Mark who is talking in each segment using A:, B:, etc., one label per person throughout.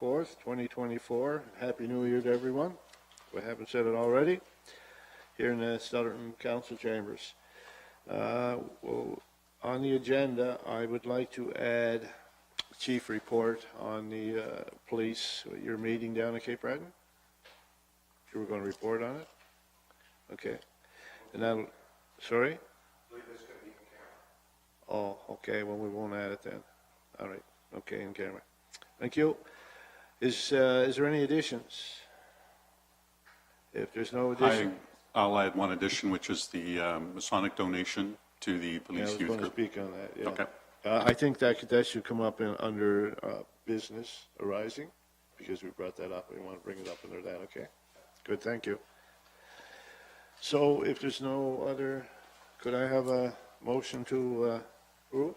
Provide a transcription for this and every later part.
A: 4th, 2024. Happy New Year to everyone. We haven't said it already. Here in the Stellarton Council Chambers. Well, on the agenda, I would like to add chief report on the police, your meeting down at Cape Breton. You were going to report on it? Okay. And that'll, sorry? Oh, okay, well, we won't add it then. All right, okay, in camera. Thank you. Is there any additions? If there's no addition.
B: I'll add one addition, which is the Masonic donation to the police youth group.
A: I was going to speak on that, yeah.
B: Okay.
A: I think that should come up under business arising, because we brought that up. We want to bring it up under that, okay? Good, thank you. So if there's no other, could I have a motion to approve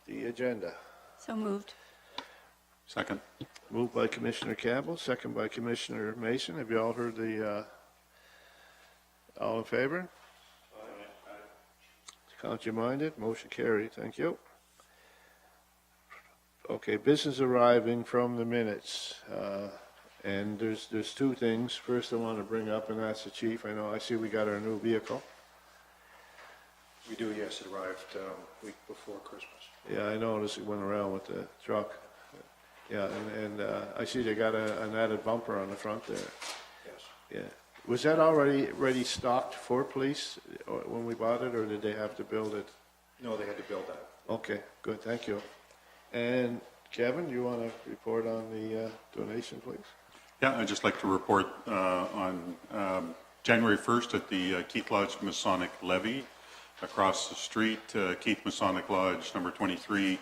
A: the agenda?
C: So moved.
B: Second.
A: Moved by Commissioner Campbell, second by Commissioner Mason. Have you all heard the, all in favor? Count your minded, motion carried, thank you. Okay, business arriving from the minutes. And there's two things. First I want to bring up, and that's the chief. I see we got our new vehicle.
D: We do, yes, it arrived week before Christmas.
A: Yeah, I noticed it went around with the truck. Yeah, and I see they got an added bumper on the front there.
D: Yes.
A: Yeah. Was that already stocked for police when we bought it, or did they have to build it?
D: No, they had to build that.
A: Okay, good, thank you. And Kevin, do you want to report on the donation, please?
B: Yeah, I'd just like to report on January 1st at the Keith Lodge Masonic Levy. Across the street, Keith Masonic Lodge, number 23,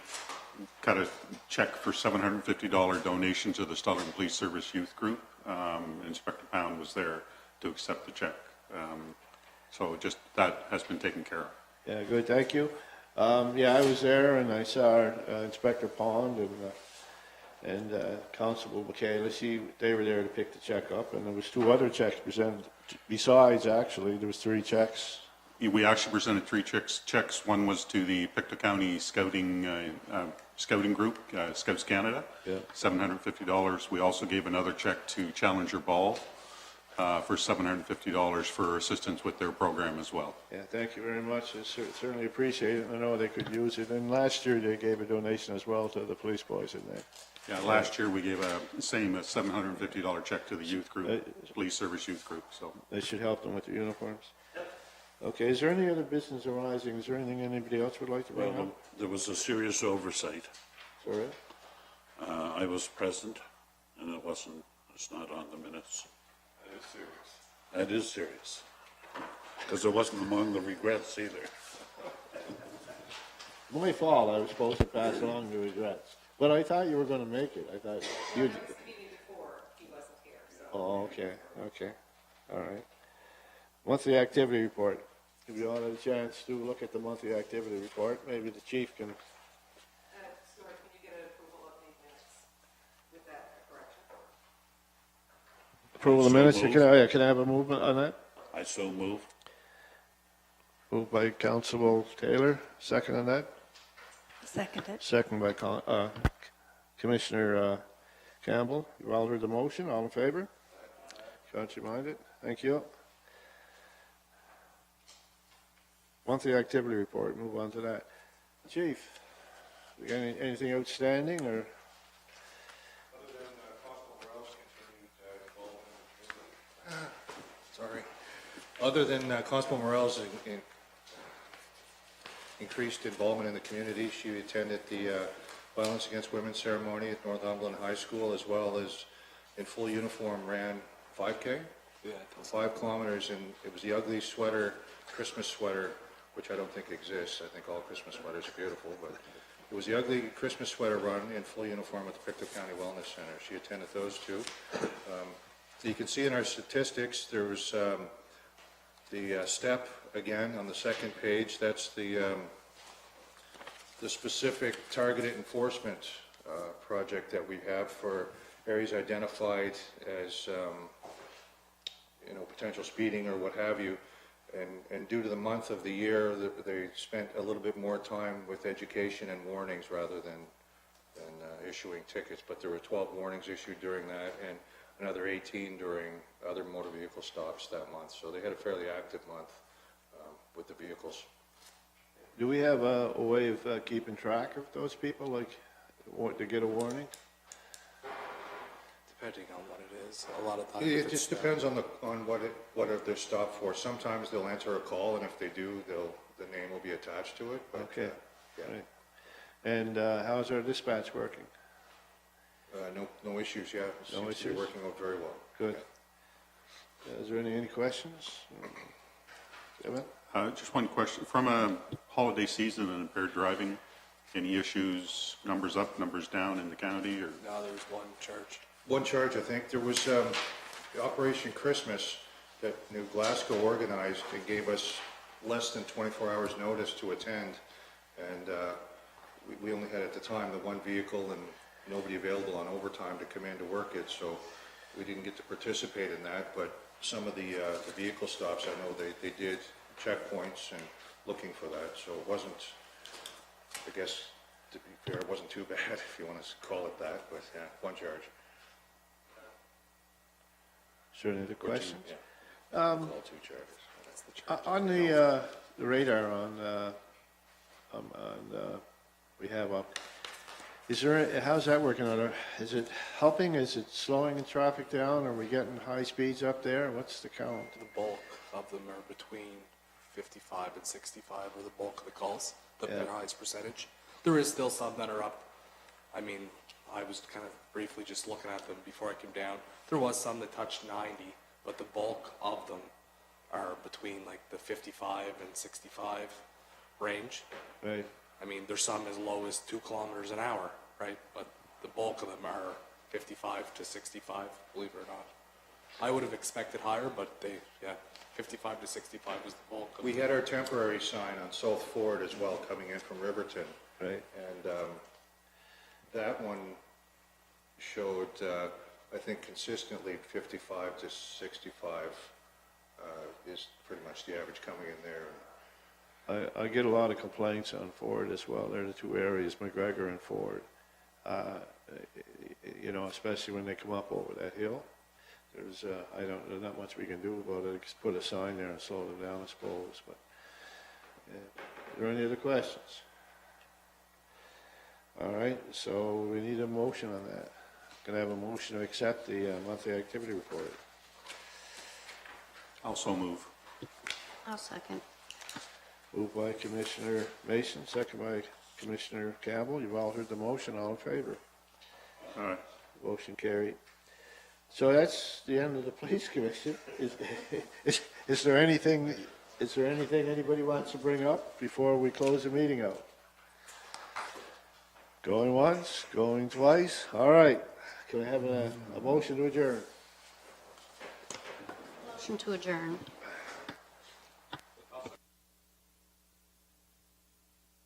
B: got a check for $750 donation to the Stellarton Police Service Youth Group. Inspector Pound was there to accept the check. So just that has been taken care of.
A: Yeah, good, thank you. Yeah, I was there and I saw Inspector Pond and Constable Michaelis. They were there to pick the check up, and there was two other checks presented. Besides, actually, there was 3 checks.
B: We actually presented 3 checks. One was to the Pictou County Scouting Group, Scouts Canada,
A: Yeah.
B: $750. We also gave another check to Challenger Ball for $750 for assistance with their program as well.
A: Yeah, thank you very much. I certainly appreciate it. I know they could use it. And last year they gave a donation as well to the police boys, didn't they?
B: Yeah, last year we gave a $750 check to the youth group, police service youth group. So
A: They should help them with their uniforms. Okay, is there any other business arising? Is there anything anybody else would like to bring up?
E: There was a serious oversight.
A: Sorry?
E: I was present, and it's not on the minutes.
D: That is serious.
E: That is serious. Because it wasn't among the regrets either.
A: My fault. I was supposed to pass along the regrets. But I thought you were going to make it. I thought you.
F: Meeting before, he wasn't here, so.
A: Oh, okay. All right. Monthly activity report. If you all had a chance to look at the monthly activity report, maybe the chief can.
F: Stuart, can you get an approval of the minutes with that correction?
A: Approval of
E: So
A: minutes.
E: moved.
A: Can I have a movement on that?
E: I so move.
A: Moved by Constable Taylor. Second on that.
C: Seconded.
A: Second by Commissioner Campbell. You all heard the motion. All in favor? Count your minded. Thank you. Monthly activity report. Move on to that. Chief, we got anything outstanding or?
D: Other than Constable Morell's increased involvement in the community, she attended the Violence Against Women ceremony at Northumberland High School, as well as in full uniform ran 5K, 5 kilometers, and it was the ugly sweater, Christmas sweater, which I don't think exists. I think all Christmas sweaters are beautiful, but it was the ugly Christmas sweater run in full uniform at the Pictou County Wellness Center. She attended those two. You can see in our statistics, there was the step again on the second page. That's the specific targeted enforcement project that we have for areas identified as potential speeding or what have you. And due to the month of the year, they spent a little bit more time with education and warnings rather than issuing tickets, but there were 12 warnings issued during that and another 18 during other motor vehicle stops that month. So they had a fairly active month with the vehicles.
A: Do we have a way of keeping track of those people, like, to get a warning?
G: Depending on what it is, a lot of times.
D: It just depends on what they're stopped for. Sometimes they'll answer a call, and if they do, the name will be attached to it. But,
A: Okay.
D: yeah.
A: Right. And how's our dispatch working?
D: No issues, yeah.
A: No
D: Seems to be
A: issues?
D: working out very well.
A: Good. Is there any questions? Kevin?
B: Just one question. From a holiday season and impaired driving, any issues, numbers up, numbers down in the county, or?
G: Now there's one charge.
D: One charge, I think. There was Operation Christmas that New Glasgow organized and gave us less than 24 hours notice to attend. And we only had at the time the one vehicle and nobody available on overtime to come in to work it. So we didn't get to participate in that. But some of the vehicle stops, I know they did checkpoints and looking for that. So it wasn't, I guess, to be fair, it wasn't too bad if you want to call it that. But yeah, one charge.
A: Is there any other questions?
D: Yeah. Call two charges.
G: That's the charge.
A: On the radar we have up, how's that working on? Is it helping? Is it slowing the traffic down? Are we getting high speeds up there? What's the count?
G: The bulk of them are between 55 and 65 are the bulk of the calls, their highest percentage. There is still some that are up. I mean, I was kind of briefly just looking at them before I came down. There was some that touched 90, but the bulk of them are between like the 55 and 65 range.
A: Right.
G: I mean, there's some as low as 2 kilometers an hour, right? But the bulk of them are 55 to 65, believe it or not. I would have expected higher, but 55 to 65 was the bulk of
D: We had our temporary sign on South Ford as well, coming in from Riverton.
A: Right.
D: And that one showed, I think, consistently 55 to 65 is pretty much the average coming in there.
A: I get a lot of complaints on Ford as well. They're the two areas, McGregor and Ford. Especially when they come up over that hill. There's not much we can do about it. Just put a sign there and slow them down, I suppose. But are there any other questions? All right, so we need a motion on that. Can I have a motion to accept the monthly activity report?
B: Also move.
C: I'll second.
A: Moved by Commissioner Mason, second by Commissioner Campbell. You've all heard the motion. All in favor?
B: All right.
A: Motion carried. So that's the end of the police commission. Is there anything anybody wants to bring up before we close the meeting out? Going once, going twice. All right. Can I have a motion to adjourn?
C: Motion to adjourn.